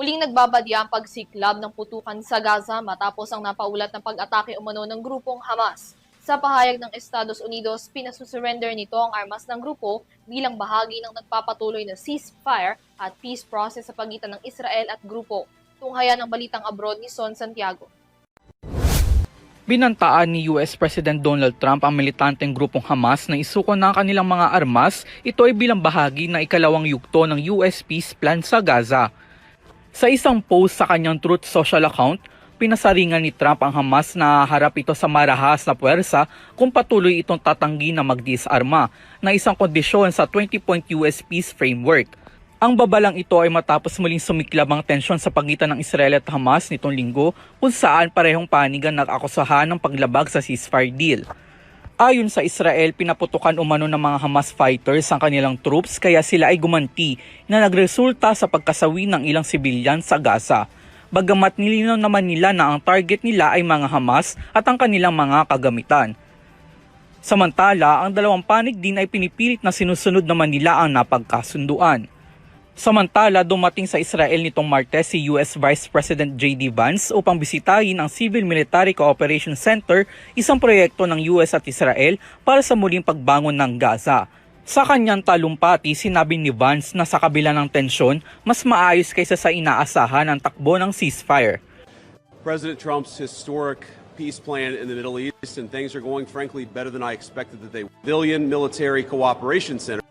Muling nagbabadya ang pagsiklab ng putukan sa Gaza matapos ang napaulat ng pag-atake umano ng grupong Hamas. Sa pahayag ng Estados Unidos, pinasusurrender nito ang armas ng grupo bilang bahagi ng nagpapatuloy na ceasefire at peace process sa pagitan ng Israel at grupo. Tunghaya ng balitang abroad ni Son Santiago. Binantaan ni US President Donald Trump ang militanteng grupong Hamas na isuko ng kanilang mga armas. Ito ay bilang bahagi ng ikalawang yugto ng US peace plan sa Gaza. Sa isang post sa kanyang Truth Social account, pinasaringan ni Trump ang Hamas na harap ito sa marahas na puwersa kung patuloy itong tatanggi na magdisarma na isang kondisyon sa 20-point US peace framework. Ang babalang ito ay matapos muling sumiklab ang tensyon sa pagitan ng Israel at Hamas nitong linggo kung saan parehong panigan nag-akusahan ng paglabag sa ceasefire deal. Ayon sa Israel, pinaputukan umano ng mga Hamas fighters ang kanilang troops kaya sila ay gumanti na nagresulta sa pagkasawi ng ilang sibilyan sa Gaza. Bagamat nilinaw naman nila na ang target nila ay mga Hamas at ang kanilang mga kagamitan. Samantala, ang dalawang panig din ay pinipilit na sinusunod naman nila ang napagkasunduan. Samantala, dumating sa Israel nitong Martes si US Vice President J.D. Vance upang bisitahin ang Civil Military Cooperation Center, isang proyekto ng US at Israel para sa muling pagbangon ng Gaza. Sa kanyang talumpati, sinabi ni Vance na sa kabila ng tensyon, mas maayos kaysa sa inaasahan ang takbo ng ceasefire. President Trump's historic peace plan in the Middle East, and things are going frankly better than I expected that they would. Billion Military Cooperation Center,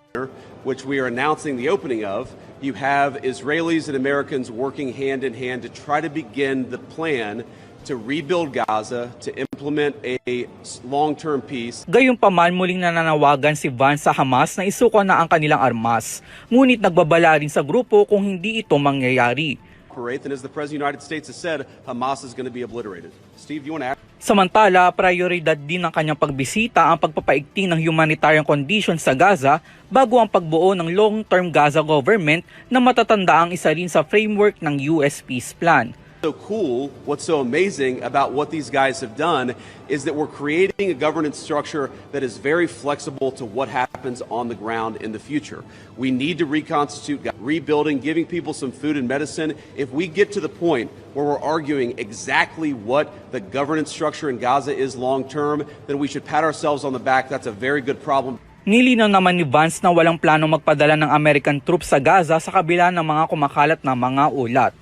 which we are announcing the opening of. You have Israelis and Americans working hand in hand to try to begin the plan to rebuild Gaza, to implement a long-term peace. Gayunpaman, muling nananawagan si Vance sa Hamas na isuko na ang kanilang armas. Ngunit nagbabala rin sa grupo kung hindi ito mangyayari. And as the President of the United States has said, Hamas is going to be obliterated. Steve, do you want to add? Samantala, prioridad din ng kanyang pagbisita ang pagpapaigting ng humanitarian conditions sa Gaza bago ang pagbuo ng long-term Gaza government na matatanda ang isa rin sa framework ng US peace plan. So cool, what's so amazing about what these guys have done is that we're creating a governance structure that is very flexible to what happens on the ground in the future. We need to reconstitute, rebuilding, giving people some food and medicine. If we get to the point where we're arguing exactly what the governance structure in Gaza is long term, then we should pat ourselves on the back. That's a very good problem. Nilinaw naman ni Vance na walang plano magpadala ng American troops sa Gaza sa kabila ng mga kumakalat na mga ulat.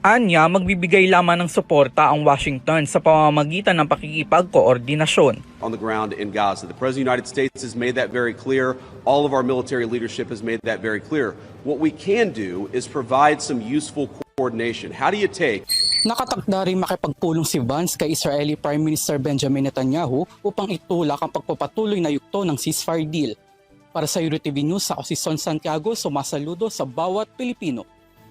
Anya, magbibigay lamang ng suporta ang Washington sa pamamagitan ng pakikipagkoordinasyon. On the ground in Gaza. The President of the United States has made that very clear. All of our military leadership has made that very clear. What we can do is provide some useful coordination. How do you take... Nakatakda rin makipagpulong si Vance kay Israeli Prime Minister Benjamin Netanyahu upang itulak ang pagpapatuloy na yugto ng ceasefire deal. Para sa EuroTV News, ako si Son Santiago, sumasaludo sa bawat Pilipino.